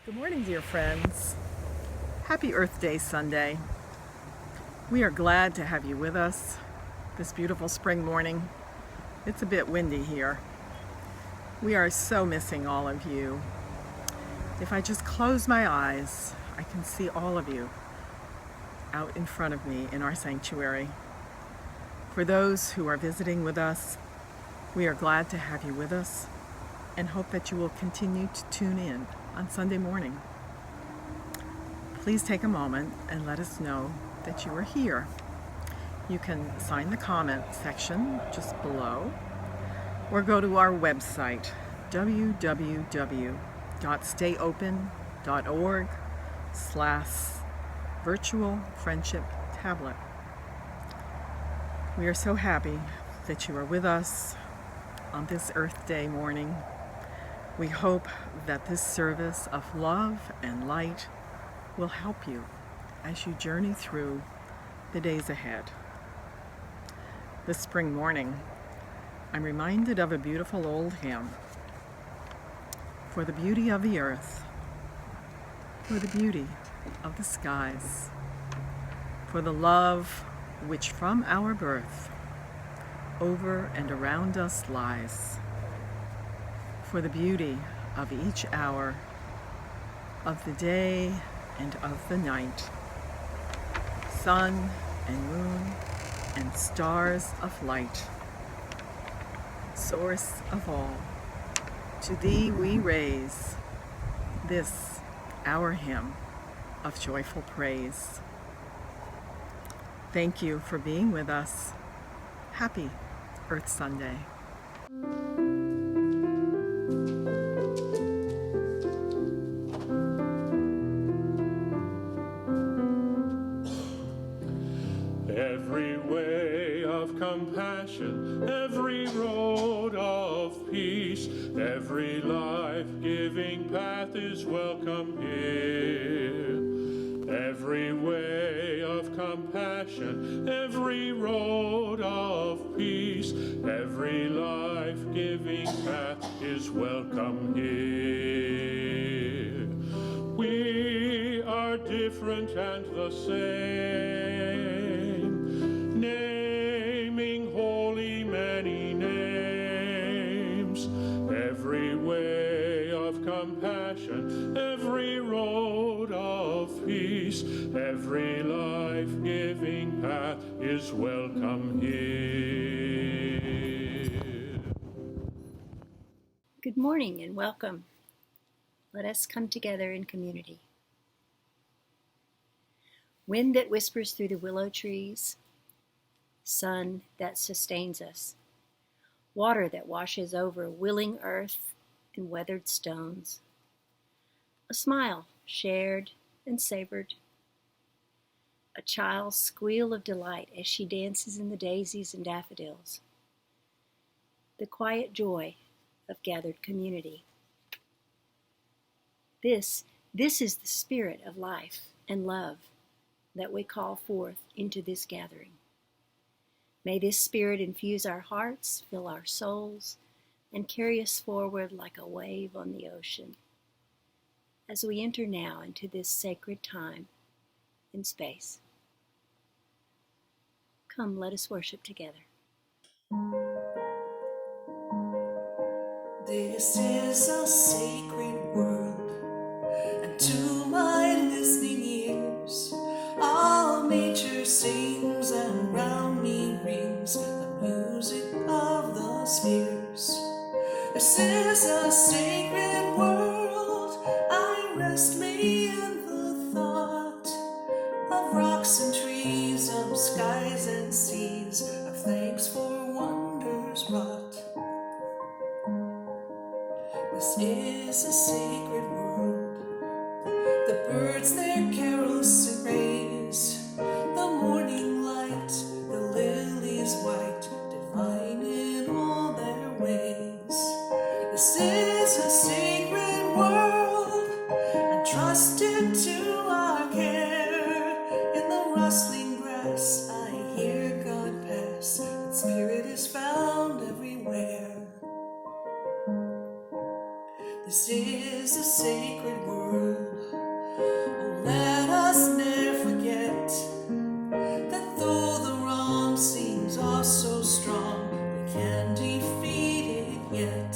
Good morning, dear friends. Happy Earth Day Sunday. We are glad to have you with us this beautiful spring morning. It's a bit windy here. We are so missing all of you. If I just close my eyes, I can see all of you out in front of me in our sanctuary. For those who are visiting with us, we are glad to have you with us and hope that you will continue to tune in on Sunday morning. Please take a moment and let us know that you are here. You can sign the comment section just below or go to our website www.stayopen.org/virtual friendship tablet. We are so happy that you are with us on this Earth Day morning. We hope that this service of love and light will help you as you journey through the days ahead. This spring morning, I'm reminded of a beautiful old hymn. For the beauty of the earth, for the beauty of the skies, for the love which from our birth over and around us lies, for the beauty of each hour of the day and of the night, sun and moon and stars of light, source of all, to thee we raise this our hymn of joyful praise. Thank you for being with us. Happy Earth Sunday. Every way of compassion, every road of peace, every life-giving path is welcome here. Every way of compassion, every road of peace, every life-giving path is welcome here. We are different and the same, naming holy many names. Every way of compassion, every road of peace, every life-giving path is welcome here. Good morning and welcome. Let us come together in community. Wind that whispers through the willow trees, sun that sustains us, water that washes over willing earth and weathered stones, a smile shared and savored, a child's squeal of delight as she dances in the daisies and daffodils, the quiet joy of gathered community. This is the spirit of life and love that we call forth into this gathering. May this spirit infuse our hearts, fill our souls, and carry us forward like a wave on the ocean as we enter now into this sacred time and space. Come, let us worship together. This is a sacred world, and to my listening ears, I'll All nature sings and round me rings the music of the spheres. This is a sacred world. I rest me in the thought of rocks and trees, of skies and seas, of thanks for wonders wrought. This is a sacred world. The birds their carols raise, the morning light, the lilies white, divine in all their ways. This is a sacred world, entrusted to our care. In the rustling grass I hear God pass, and spirit is found everywhere. This is a sacred world. Oh, let us ne'er forget that though the wrong seems all so strong, we can defeat it yet.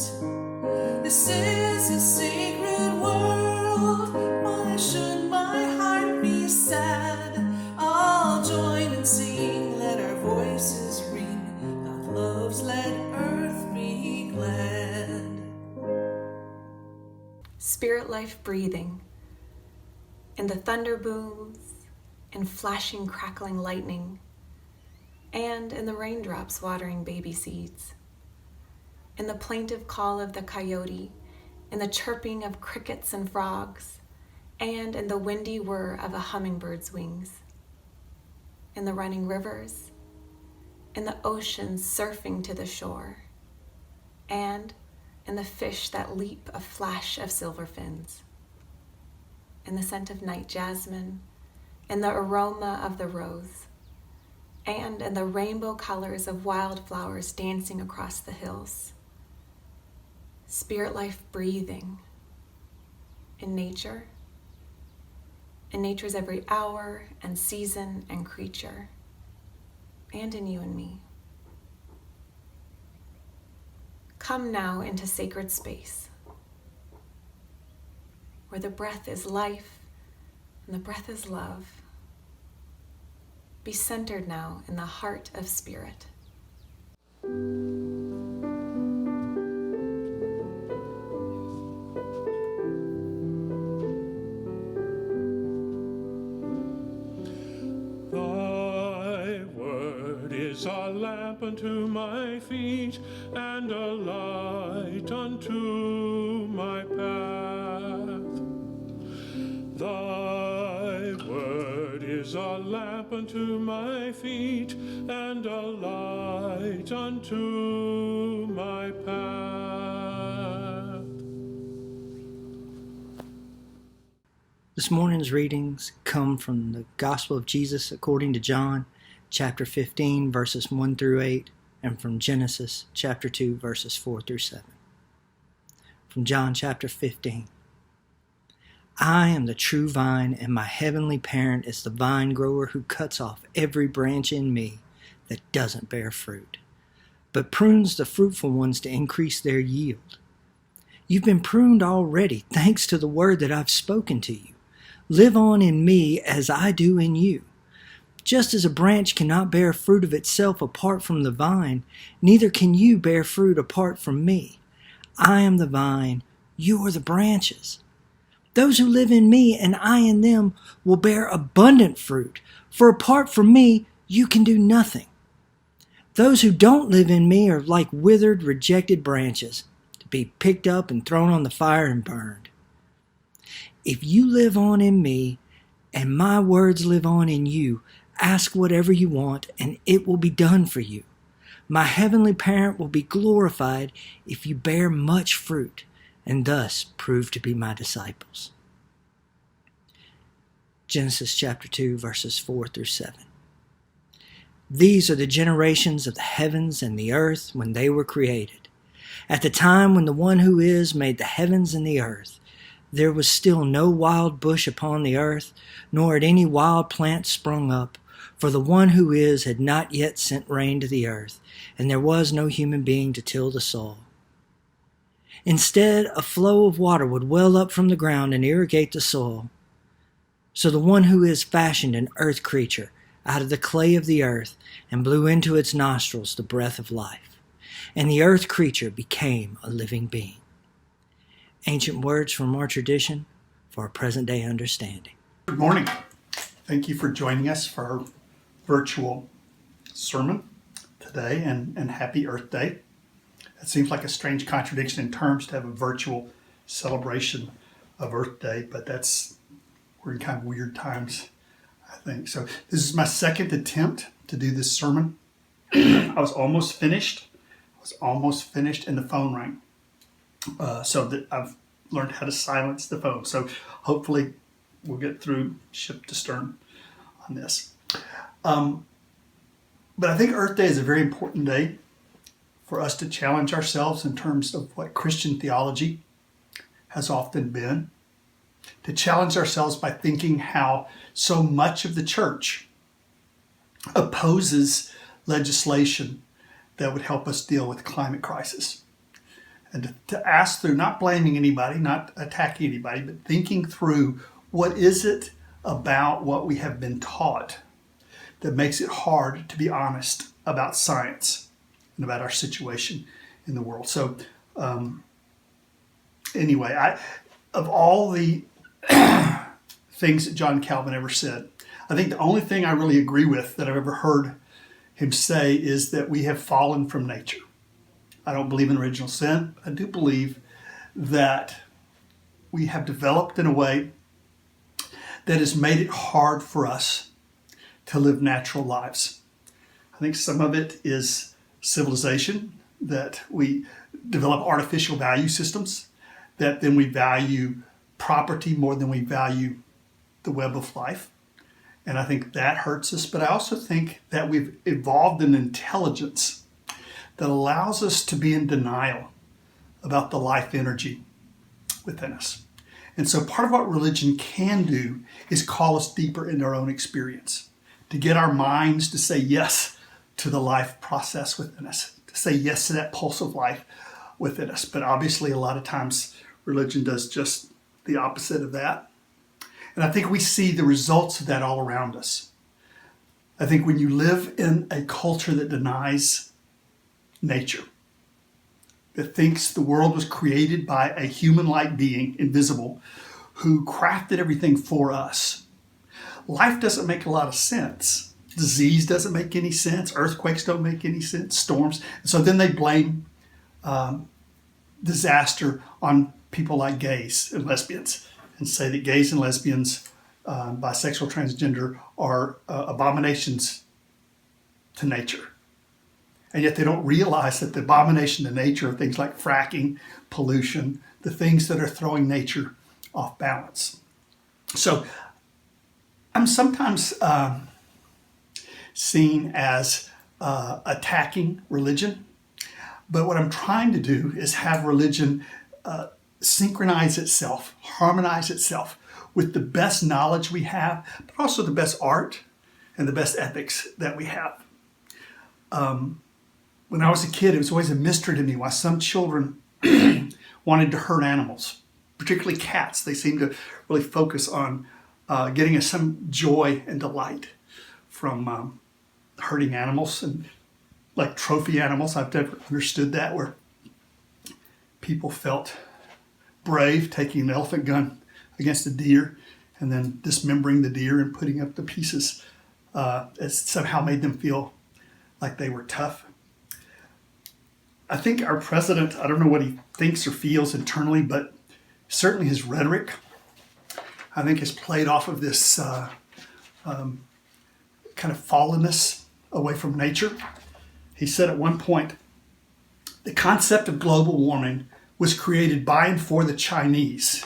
This is a sacred world. Why should my heart be sad? I'll join in singing, let our voices ring. God loves, let earth be glad. Spirit life breathing in the thunder booms, in flashing crackling lightning, and in the raindrops watering baby seeds, in the plaintive call of the coyote, in the chirping of crickets and frogs, and in the windy whir of a hummingbird's wings, in the running rivers, in the ocean surfing to the shore, and in the fish that leap a flash of silver fins, in the scent of night jasmine, in the aroma of the rose, and in the rainbow colors of wildflowers dancing across the hills. Spirit life breathing in nature's every hour and season and creature, and in you and me. Come now into sacred space, where the breath is life and the breath is love. Be centered now in the heart of spirit. Thy word is a lamp unto my feet and a light unto my path. Thy word is a lamp unto my feet and a light unto my path. This morning's readings come from the Gospel of Jesus according to John, chapter 15, verses 1 through 8, and from Genesis, chapter 2, verses 4 through 7. From John chapter 15. I am the true vine, and my heavenly parent is the vine grower who cuts off every branch in me that doesn't bear fruit, but prunes the fruitful ones to increase their yield. You've been pruned already, thanks to the word that I've spoken to you. Live on in me as I do in you. Just as a branch cannot bear fruit of itself apart from the vine, neither can you bear fruit apart from me. I am the vine, you are the branches. Those who live in me and I in them will bear abundant fruit, for apart from me you can do nothing. Those who don't live in me are like withered, rejected branches, to be picked up and thrown on the fire and burned. If you live on in me, and my words live on in you, ask whatever you want, and it will be done for you. My heavenly parent will be glorified if you bear much fruit, and thus prove to be my disciples. Genesis chapter 2, verses 4 through 7. These are the generations of the heavens and the earth when they were created. At the time when the one who is made the heavens and the earth, there was still no wild bush upon the earth, nor had any wild plant sprung up, for the one who is had not yet sent rain to the earth, and there was no human being to till the soil. Instead, a flow of water would well up from the ground and irrigate the soil. So the one who is fashioned an earth creature, out of the clay of the earth and blew into its nostrils the breath of life. And the earth creature became a living being. Ancient words from our tradition for a present-day understanding. Good morning. Thank you for joining us for our virtual sermon today, and happy Earth Day. It seems like a strange contradiction in terms to have a virtual celebration of Earth Day, but we're in kind of weird times, I think. So this is my second attempt to do this sermon. I was almost finished, and the phone rang. So that I've learned how to silence the phone. So hopefully we'll get through ship to stern on this. But I think Earth Day is a very important day for us to challenge ourselves in terms of what Christian theology has often been. To challenge ourselves by thinking how so much of the church opposes legislation that would help us deal with the climate crisis. And to ask through, not blaming anybody, not attacking anybody, but thinking through what is it about what we have been taught that makes it hard to be honest about science and about our situation in the world. So anyway, of all the things that John Calvin ever said, I think the only thing I really agree with that I've ever heard him say is that we have fallen from nature. I don't believe in original sin. I do believe that we have developed in a way that has made it hard for us to live natural lives. I think some of it is civilization, that we develop artificial value systems, that then we value property more than we value the web of life. And I think that hurts us. But I also think that we've evolved an intelligence that allows us to be in denial about the life energy within us. And so part of what religion can do is call us deeper into our own experience, to get our minds to say yes to the life process within us, to say yes to that pulse of life within us. But obviously a lot of times religion does just the opposite of that. And I think we see the results of that all around us. I think when you live in a culture that denies nature, that thinks the world was created by a human-like being, invisible, who crafted everything for us, life doesn't make a lot of sense. Disease doesn't make any sense. Earthquakes don't make any sense. Storms. And so then they blame disaster on people like gays and lesbians and say that gays and lesbians, bisexual, transgender, are abominations to nature. And yet they don't realize that the abomination to nature are things like fracking, pollution, the things that are throwing nature off balance. So I'm sometimes seen as attacking religion, but what I'm trying to do is have religion synchronize itself, harmonize itself with the best knowledge we have, but also the best art and the best ethics that we have. When I was a kid, it was always a mystery to me why some children wanted to hurt animals, particularly cats. They seemed to really focus on getting us some joy and delight from hurting animals, and like trophy animals. I've never understood that, where people felt brave taking an elephant gun against a deer and then dismembering the deer and putting up the pieces. It somehow made them feel like they were tough. I think our president, I don't know what he thinks or feels internally, but certainly his rhetoric, I think, has played off of this kind of fallenness away from nature. He said at one point, the concept of global warming was created by and for the Chinese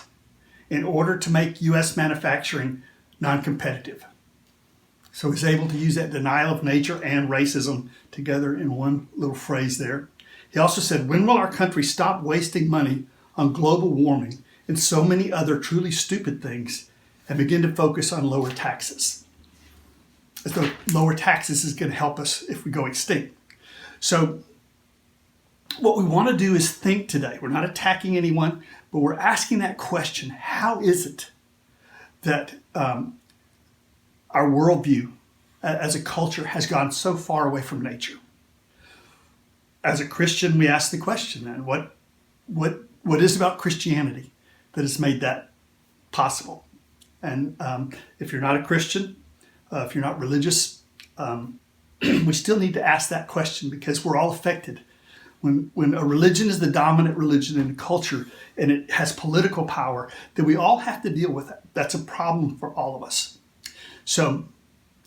in order to make U.S. manufacturing non-competitive. So he's able to use that denial of nature and racism together in one little phrase there. He also said, when will our country stop wasting money on global warming and so many other truly stupid things and begin to focus on lower taxes? As though lower taxes is going to help us if we go extinct. So what we want to do is think today. We're not attacking anyone, but we're asking that question: how is it that our worldview as a culture has gone so far away from nature. As a Christian, we ask the question then, what is about Christianity that has made that possible? And if you're not a Christian, if you're not religious, we still need to ask that question, because we're all affected. When a religion is the dominant religion in a culture and it has political power, then we all have to deal with it. That's a problem for all of us. So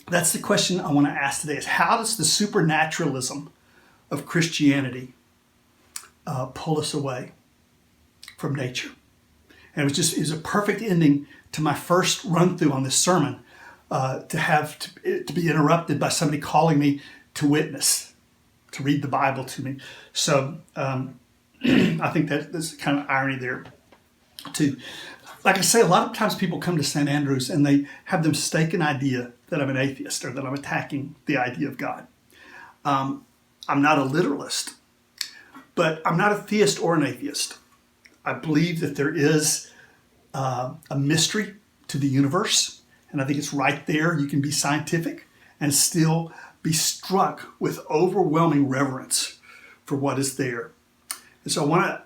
that's the question I want to ask today, is how does the supernaturalism of Christianity pull us away from nature? And it was a perfect ending to my first run through on this sermon, to be interrupted by somebody calling me to witness, to read the Bible to me. So I think that there's kind of irony there too. Like I say, a lot of times people come to St. Andrews and they have the mistaken idea that I'm an atheist or that I'm attacking the idea of God. I'm not a literalist, but I'm not a theist or an atheist. I believe that there is a mystery to the universe, and I think it's right there. You can be scientific and still be struck with overwhelming reverence for what is there. And so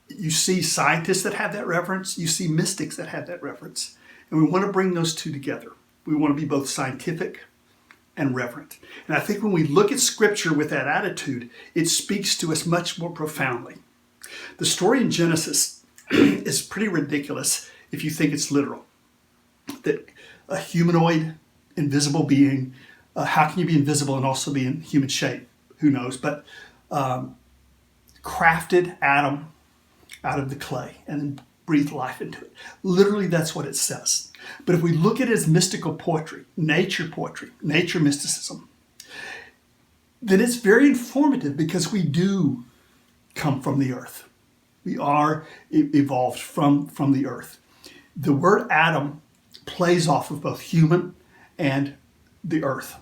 you see scientists that have that reverence, you see mystics that have that reverence, and we want to bring those two together. We want to be both scientific and reverent. And I think when we look at Scripture with that attitude, it speaks to us much more profoundly. The story in Genesis is pretty ridiculous if you think it's literal. That a humanoid, invisible being, how can you be invisible and also be in human shape? Who knows? But crafted Adam out of the clay and then breathed life into it. Literally, that's what it says. But if we look at it as mystical poetry, nature mysticism, then it's very informative, because we do come from the earth. We are evolved from the earth. The word Adam plays off of both human and the earth.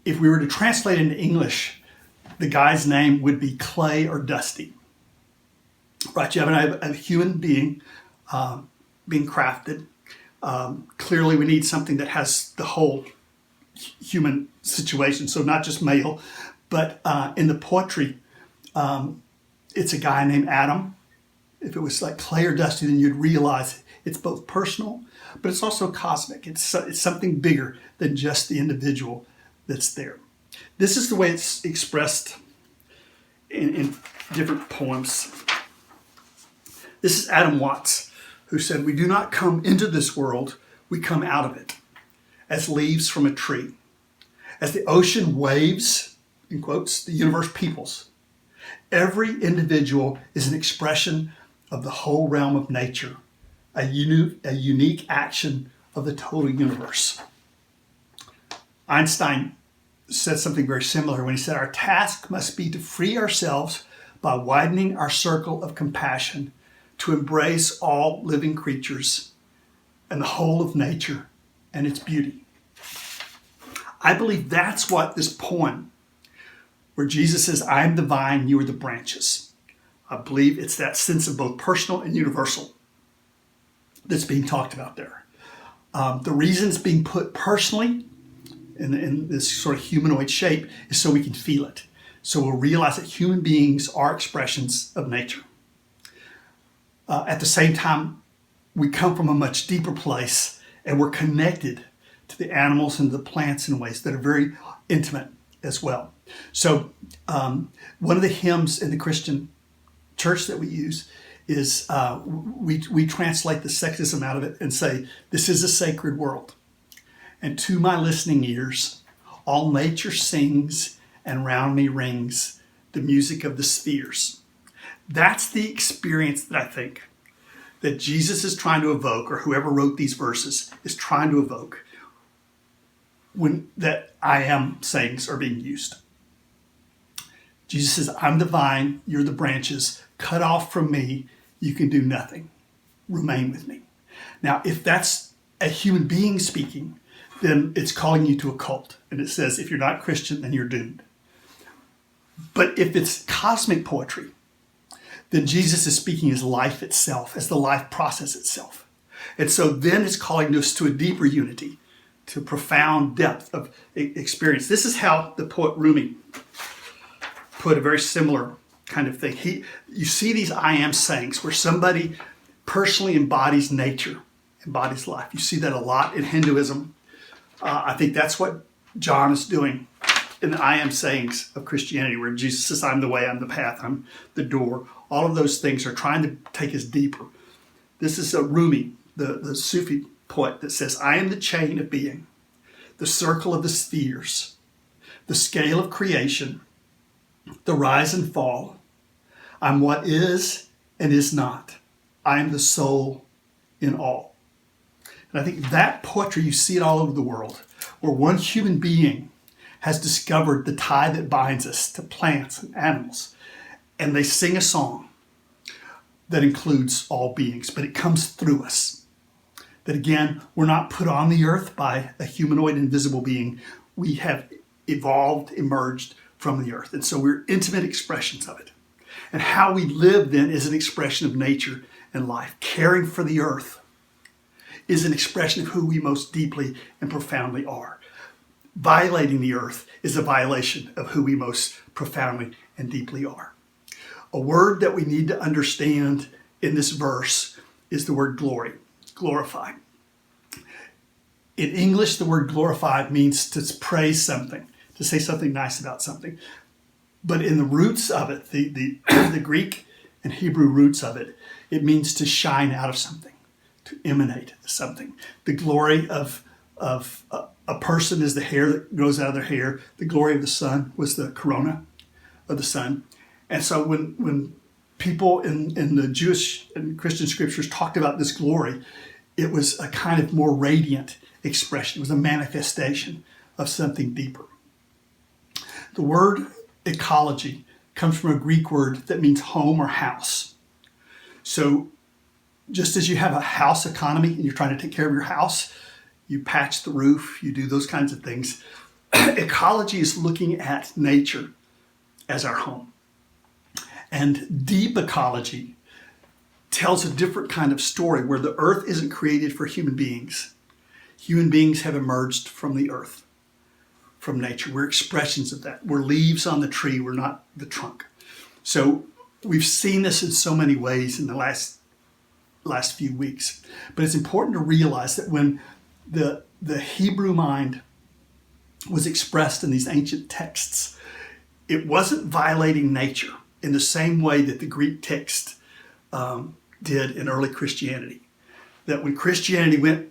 If we were to translate into English, the guy's name would be Clay or Dusty. Right, you have a human being being crafted. Clearly, we need something that has the whole human situation, so not just male. But in the poetry, it's a guy named Adam. If it was like Clay or Dusty, then you'd realize it's both personal, but it's also cosmic. It's something bigger than just the individual that's there. This is the way it's expressed in different poems. This is Adam Watts, who said, "We do not come into this world, we come out of it, as leaves from a tree. As the ocean waves," in quotes, "the universe peoples. Every individual is an expression of the whole realm of nature, a unique action of the total universe." Einstein said something very similar when he said, "Our task must be to free ourselves by widening our circle of compassion, to embrace all living creatures and the whole of nature and its beauty." I believe that's what this poem, where Jesus says, "I am the vine, you are the branches." I believe it's that sense of both personal and universal that's being talked about there. The reason it's being put personally in this sort of humanoid shape is so we can feel it. So we'll realize that human beings are expressions of nature. At the same time, we come from a much deeper place, and we're connected to the animals and the plants in ways that are very intimate as well. So one of the hymns in the Christian church that we use is we translate the sexism out of it and say, "This is a sacred world. And to my listening ears, all nature sings, and round me rings the music of the spheres." That's the experience that I think that Jesus is trying to evoke, or whoever wrote these verses is trying to evoke, when that I am sayings are being used. Jesus says, "I'm the vine, you're the branches. Cut off from me, you can do nothing. Remain with me." Now, if that's a human being speaking, then it's calling you to a cult. And it says, if you're not Christian, then you're doomed. But if it's cosmic poetry, then Jesus is speaking as life itself, as the life process itself. And so then it's calling us to a deeper unity to profound depth of experience. This is how the poet Rumi put a very similar kind of thing. You see these I am sayings where somebody personally embodies nature, embodies life. You see that a lot in Hinduism. I think that's what John is doing in the I am sayings of Christianity, where Jesus says, I'm the way, I'm the path, I'm the door. All of those things are trying to take us deeper. This is a Rumi, the Sufi poet, that says, I am the chain of being, the circle of the spheres, the scale of creation, the rise and fall. I'm what is and is not. I am the soul in all. And I think that poetry, you see it all over the world, where one human being has discovered the tie that binds us to plants and animals. And they sing a song that includes all beings, but it comes through us. That again, we're not put on the earth by a humanoid invisible being. We have evolved, emerged from the earth. And so we're intimate expressions of it. And how we live then is an expression of nature and life. Caring for the earth is an expression of who we most deeply and profoundly are. Violating the earth is a violation of who we most profoundly and deeply are. A word that we need to understand in this verse is the word glory, glorify. In English, the word glorify means to praise something, to say something nice about something. But in the roots of it, the Greek and Hebrew roots of it, it means to shine out of something, to emanate something. The glory of a person is the hair that grows out of their hair. The glory of the sun was the corona of the sun. And so when people in the Jewish and Christian scriptures talked about this glory, it was a kind of more radiant expression. It was a manifestation of something deeper. The word ecology comes from a Greek word that means home or house. So just as you have a house economy and you're trying to take care of your house, you patch the roof, you do those kinds of things. Ecology is looking at nature as our home. And deep ecology tells a different kind of story where the earth isn't created for human beings. Human beings have emerged from the earth, from nature. We're expressions of that. We're leaves on the tree, we're not the trunk. So we've seen this in so many ways in the last few weeks. But it's important to realize that when the Hebrew mind was expressed in these ancient texts, it wasn't violating nature in the same way that the Greek text did in early Christianity. That when Christianity went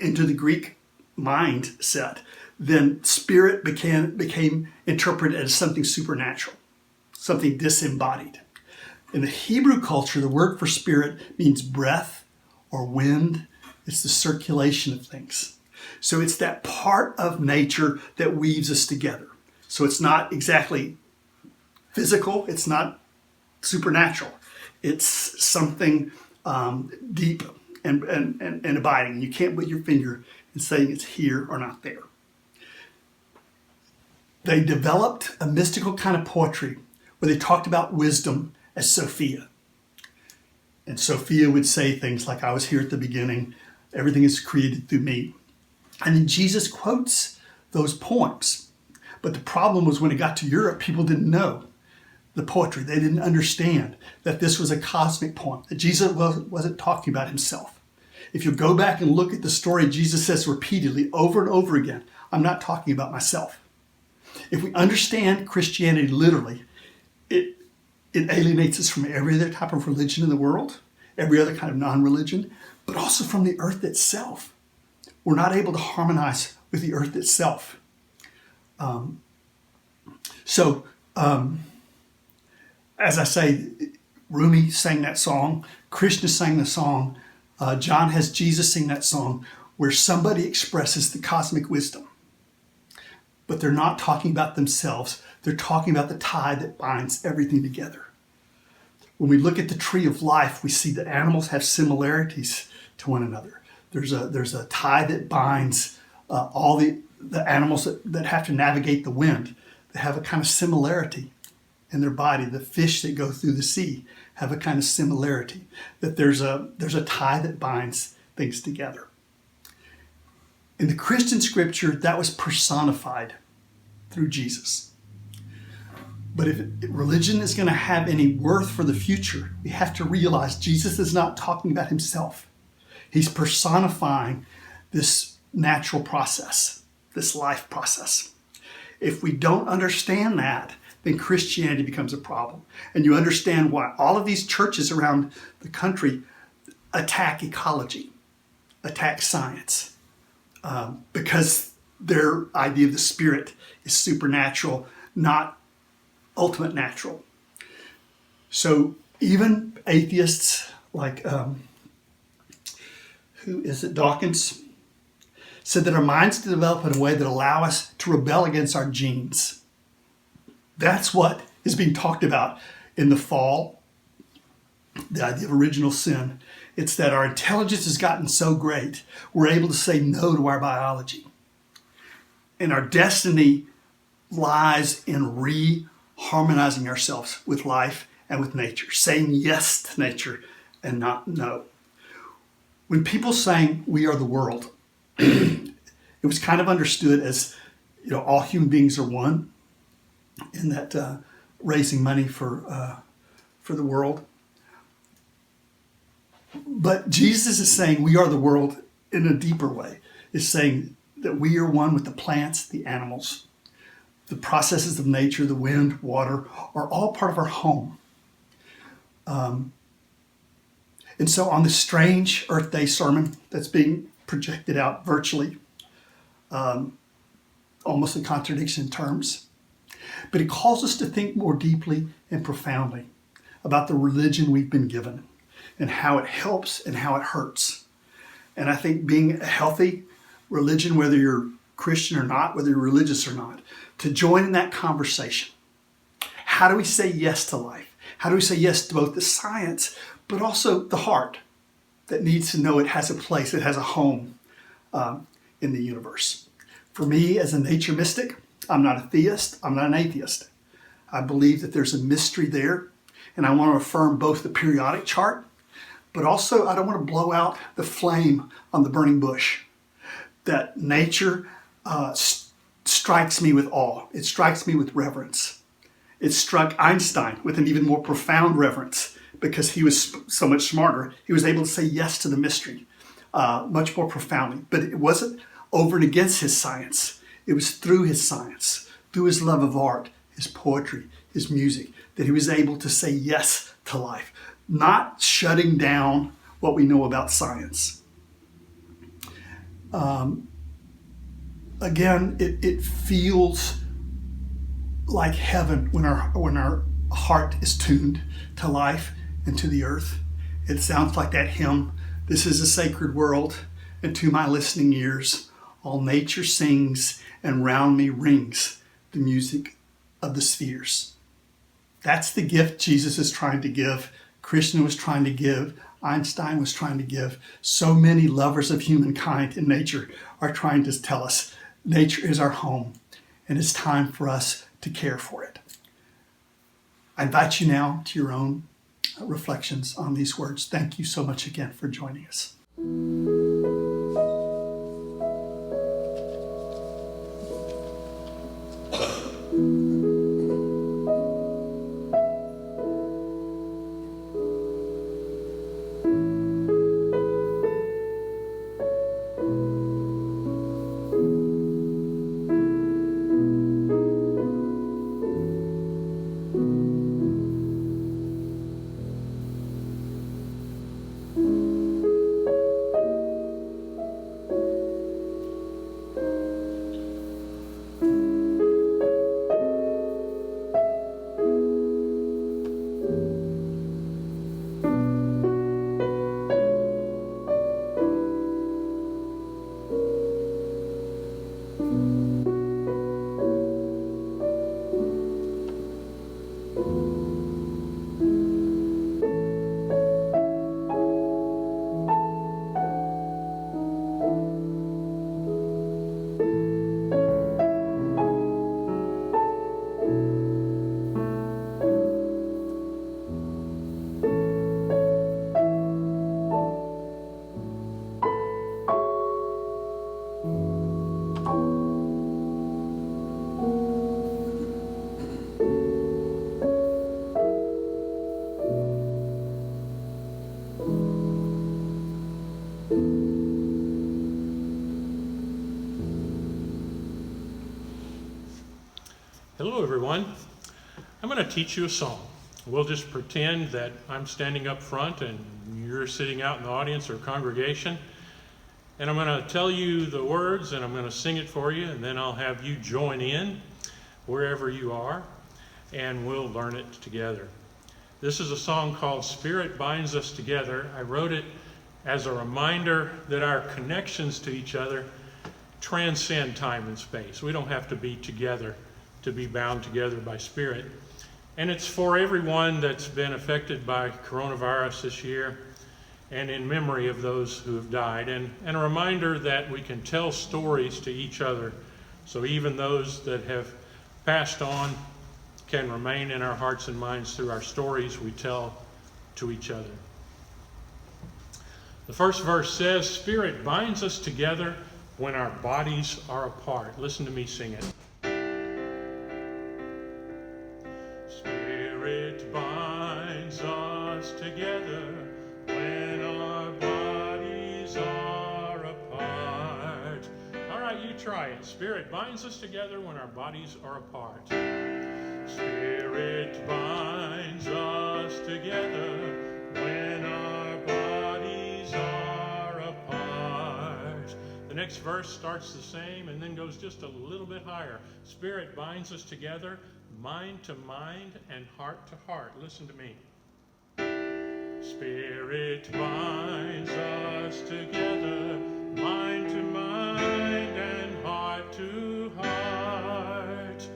into the Greek mindset, then spirit became interpreted as something supernatural, something disembodied. In the Hebrew culture, the word for spirit means breath or wind. It's the circulation of things. So it's that part of nature that weaves us together. So it's not exactly physical. It's not supernatural. It's something deep and abiding. You can't put your finger in saying it's here or not there. They developed a mystical kind of poetry where they talked about wisdom as Sophia. And Sophia would say things like, I was here at the beginning. Everything is created through me. And then Jesus quotes those poems. But the problem was when it got to Europe, people didn't know the poetry. They didn't understand that this was a cosmic poem, that Jesus wasn't talking about himself. If you go back and look at the story, Jesus says repeatedly over and over again, I'm not talking about myself. If we understand Christianity literally, it alienates us from every other type of religion in the world, every other kind of non-religion, but also from the earth itself. We're not able to harmonize with the earth itself. As I say, Rumi sang that song, Krishna sang the song, John has Jesus sing that song, where somebody expresses the cosmic wisdom. But they're not talking about themselves. They're talking about the tie that binds everything together. When we look at the tree of life, we see that animals have similarities to one another. There's a tie that binds all the animals that have to navigate the wind. They have a kind of similarity in their body. The fish that go through the sea have a kind of similarity. That there's a tie that binds things together. In the Christian scripture, that was personified through Jesus. But if religion is going to have any worth for the future, we have to realize Jesus is not talking about himself. He's personifying this natural process, this life process. If we don't understand that, then Christianity becomes a problem. And you understand why all of these churches around the country attack ecology, attack science, because their idea of the spirit is supernatural, not ultimate natural. So even atheists like, who is it, Dawkins, said that our minds develop in a way that allow us to rebel against our genes. That's what is being talked about in the fall, the idea of original sin. It's that our intelligence has gotten so great, we're able to say no to our biology. And our destiny lies in re-harmonizing ourselves with life and with nature, saying yes to nature and not no. When people sang, "We are the world," it was kind of understood as, all human beings are one, in that raising money for the world. But Jesus is saying we are the world in a deeper way. Is saying that we are one with the plants, the animals, the processes of nature, the wind, water, are all part of our home. And so on the strange Earth Day sermon that's being projected out virtually, almost a contradiction in terms, but it calls us to think more deeply and profoundly about the religion we've been given and how it helps and how it hurts. And I think being a healthy religion, whether you're Christian or not, whether you're religious or not, to join in that conversation. How do we say yes to life? How do we say yes to both the science, but also the heart that needs to know it has a place, it has a home in the universe? For me, as a nature mystic, I'm not a theist, I'm not an atheist. I believe that there's a mystery there, and I want to affirm both the periodic chart, but also I don't want to blow out the flame on the burning bush. That nature strikes me with awe. It strikes me with reverence. It struck Einstein with an even more profound reverence because he was so much smarter. He was able to say yes to the mystery much more profoundly. But it wasn't over and against his science. It was through his science, through his love of art, his poetry, his music, that he was able to say yes to life, not shutting down what we know about science. Again, it feels like heaven when our heart is tuned to life and to the earth. It sounds like that hymn, "This is a sacred world, and to my listening ears, all nature sings, and round me rings the music of the spheres." That's the gift Jesus is trying to give, Krishna was trying to give, Einstein was trying to give. So many lovers of humankind and nature are trying to tell us nature is our home, and it's time for us to care for it. I invite you now to your own reflections on these words. Thank you so much again for joining us. Hello, everyone. I'm going to teach you a song. We'll just pretend that I'm standing up front and you're sitting out in the audience or congregation. And I'm going to tell you the words and I'm going to sing it for you, and then I'll have you join in wherever you are, and we'll learn it together. This is a song called Spirit Binds Us Together. I wrote it as a reminder that our connections to each other transcend time and space. We don't have to be together to be bound together by spirit. And it's for everyone that's been affected by coronavirus this year, and in memory of those who have died, and a reminder that we can tell stories to each other, so even those that have passed on can remain in our hearts and minds through our stories we tell to each other. The first verse says, Spirit binds us together when our bodies are apart. Listen to me sing it. Spirit binds us together when our bodies are apart. All right, you try it. Spirit binds us together when our bodies are apart. Spirit binds us together when our bodies are apart. The next verse starts the same and then goes just a little bit higher. Spirit binds us together, mind to mind and heart to heart. Listen to me. Spirit binds us together, mind to mind and heart to heart.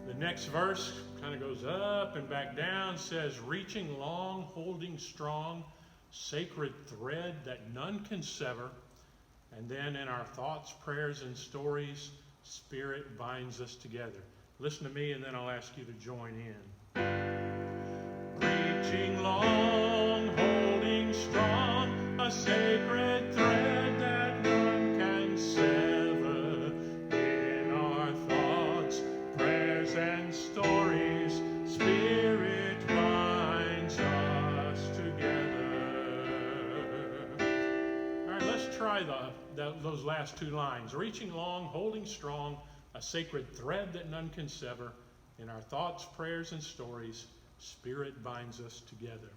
The next verse kind of goes up and back down, says, reaching long, holding strong, sacred thread that none can sever. And then in our thoughts, prayers, and stories, Spirit binds us together. Listen to me, and then I'll ask you to join in. Reaching long, holding strong, a sacred thread that none can sever. In our thoughts, prayers, and stories, Spirit binds us together. All right, let's try those last two lines. Reaching long, holding strong, a sacred thread that none can sever. In our thoughts, prayers, and stories, Spirit binds us together.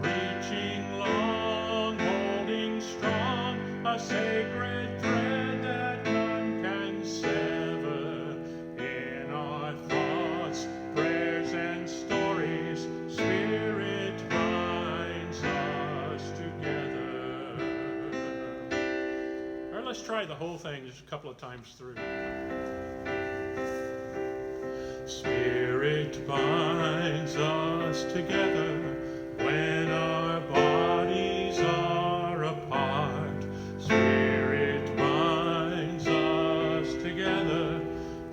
Reaching long, holding strong, a sacred thread that none can sever. In our thoughts, prayers, and stories, Spirit binds us together. All right, let's try the whole thing just a couple of times through. Spirit binds us together when our bodies are apart. Spirit binds us together,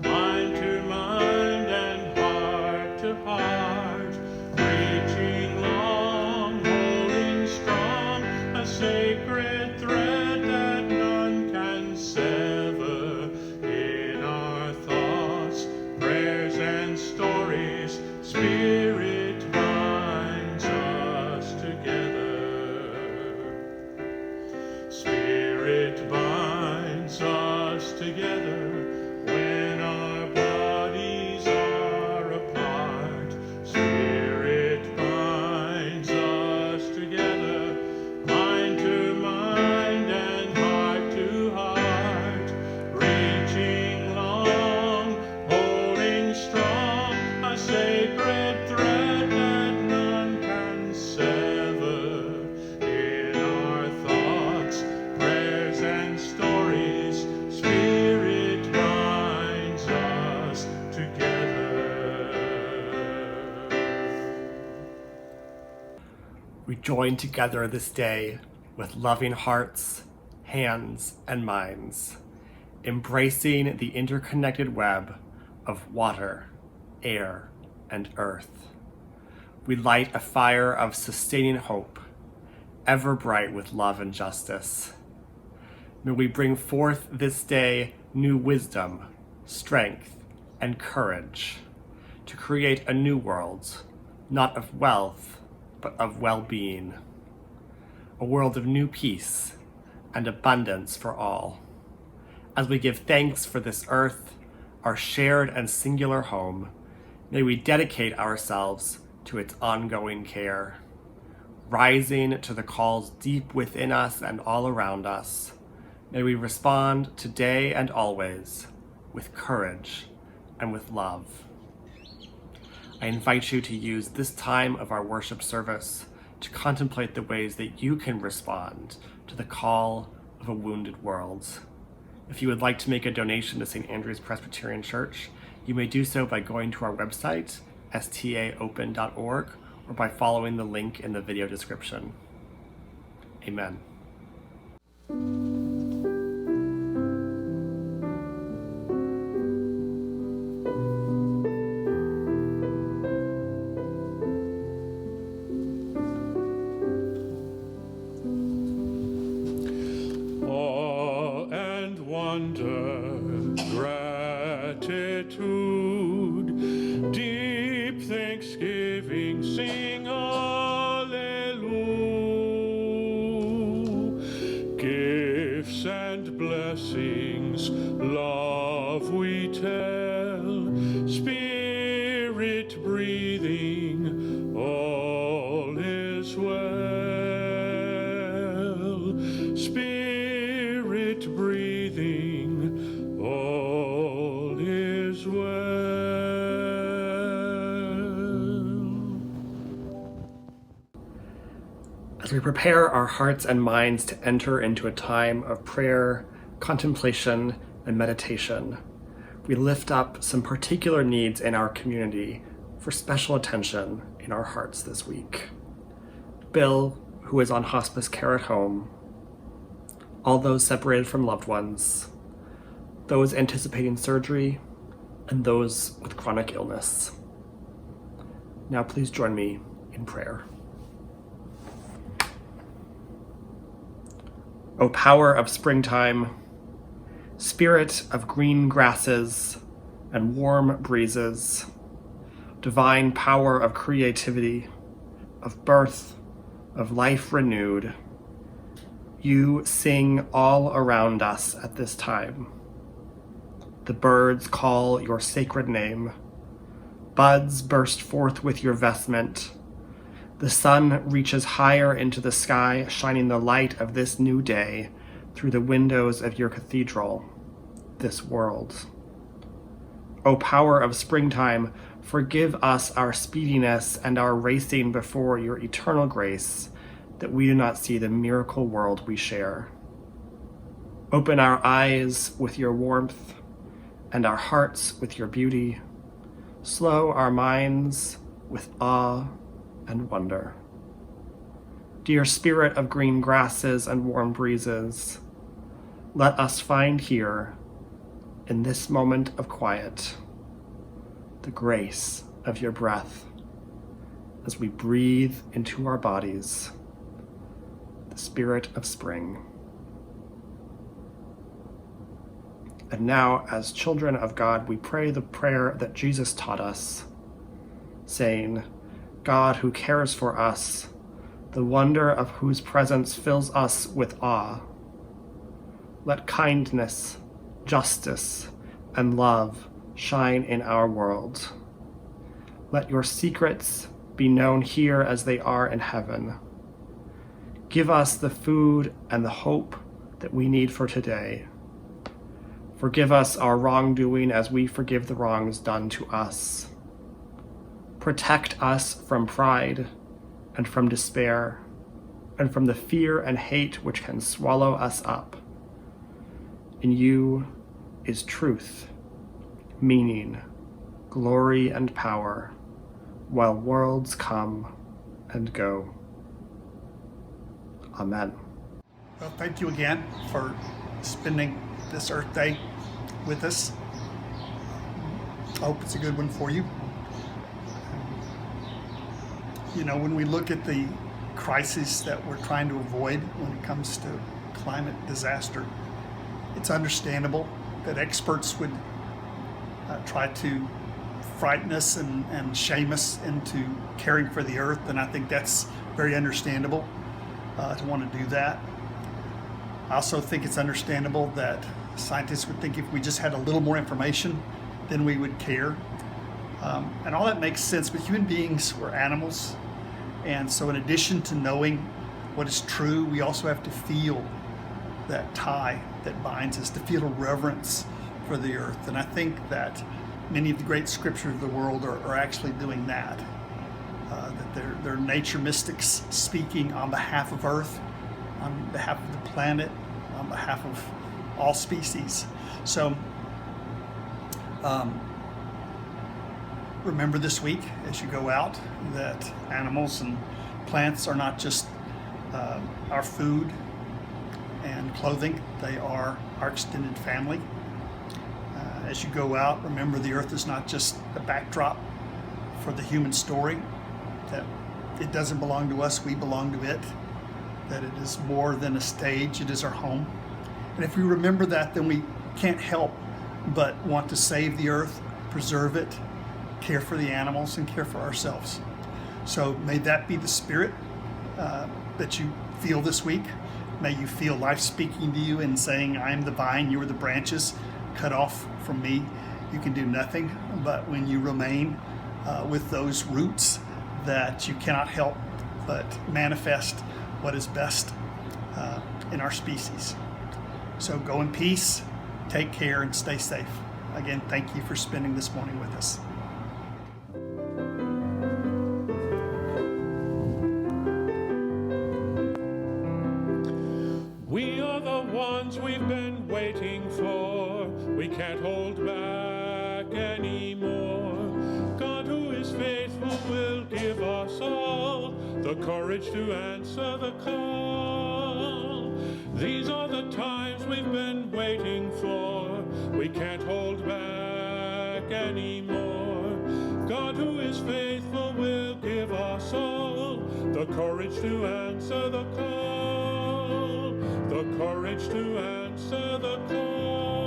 mind to mind and heart to heart. Reaching long, holding strong, a sacred thread that none can sever. In our thoughts, prayers, and stories, Spirit binds us together. Spirit binds us together when our bodies are apart. Spirit binds us together, mind to mind and heart to heart. Reaching long, holding strong, a sacred thread that none can sever. In our thoughts, prayers, and stories, Spirit binds us together. We join together this day with loving hearts, hands, and minds, embracing the interconnected web of water, air, and earth. We light a fire of sustaining hope, ever bright with love and justice. May we bring forth this day new wisdom, strength, and courage to create a new world, not of wealth, but of well-being. A world of new peace and abundance for all. As we give thanks for this earth, our shared and singular home, may we dedicate ourselves to its ongoing care. Rising to the calls deep within us and all around us, may we respond today and always with courage and with love. I invite you to use this time of our worship service to contemplate the ways that you can respond to the call of a wounded world. If you would like to make a donation to St. Andrew's Presbyterian Church, you may do so by going to our website, staopen.org, or by following the link in the video description. Amen. Gratitude, deep thanksgiving, sing Alleluia. Gifts and blessings, love we tell, Spirit breathing, all is well. Spirit breathing, all is well. As we prepare our hearts and minds to enter into a time of prayer, contemplation, and meditation, we lift up some particular needs in our community for special attention in our hearts this week. Bill, who is on hospice care at home, all those separated from loved ones, those anticipating surgery, and those with chronic illness. Now please join me in prayer. O power of springtime, spirit of green grasses and warm breezes, divine power of creativity, of birth, of life renewed, you sing all around us at this time. The birds call your sacred name. Buds burst forth with your vestment. The sun reaches higher into the sky, shining the light of this new day through the windows of your cathedral, this world. O power of springtime, forgive us our speediness and our racing before your eternal grace, that we do not see the miracle world we share. Open our eyes with your warmth and our hearts with your beauty. Slow our minds with awe and wonder. Dear spirit of green grasses and warm breezes, let us find here, in this moment of quiet, the grace of your breath as we breathe into our bodies the spirit of spring. And now, as children of God, we pray the prayer that Jesus taught us, saying, God who cares for us, the wonder of whose presence fills us with awe, let kindness, justice, and love shine in our world. Let your secrets be known here as they are in heaven. Give us the food and the hope that we need for today. Forgive us our wrongdoing as we forgive the wrongs done to us. Protect us from pride and from despair and from the fear and hate which can swallow us up. In you is truth, meaning, glory, and power, while worlds come and go. Amen. Well, thank you again for spending this Earth Day with us. I hope it's a good one for you. You know, when we look at the crises that we're trying to avoid when it comes to climate disaster, it's understandable that experts would try to frighten us and shame us into caring for the earth, and I think that's very understandable to want to do that. I also think it's understandable that scientists would think if we just had a little more information then we would care. And all that makes sense, but human beings were animals. And so in addition to knowing what is true, we also have to feel that tie that binds us, to feel a reverence for the earth. And I think that many of the great scriptures of the world are actually doing that. That they're nature mystics speaking on behalf of Earth, on behalf of the planet, on behalf of all species. So remember this week as you go out that animals and plants are not just our food and clothing, they are our extended family. As you go out, remember the earth is not just a backdrop for the human story, that it doesn't belong to us, we belong to it, that it is more than a stage, it is our home. And if we remember that, then we can't help but want to save the earth, preserve it, care for the animals, and care for ourselves. So may that be the spirit that you feel this week. May you feel life speaking to you and saying, I am the vine, you are the branches, cut off from me, you can do nothing. But when you remain with those roots, that you cannot help but manifest what is best in our species. So go in peace, take care, and stay safe. Again, thank you for spending this morning with us. We are the ones we've been waiting for. We can't hold back anymore. God, who is faithful, will give us all the courage to answer the call. These are the times we've been waiting for. We can't hold back anymore. God, who is faithful, will give us all the courage to answer the call. The courage to answer the call.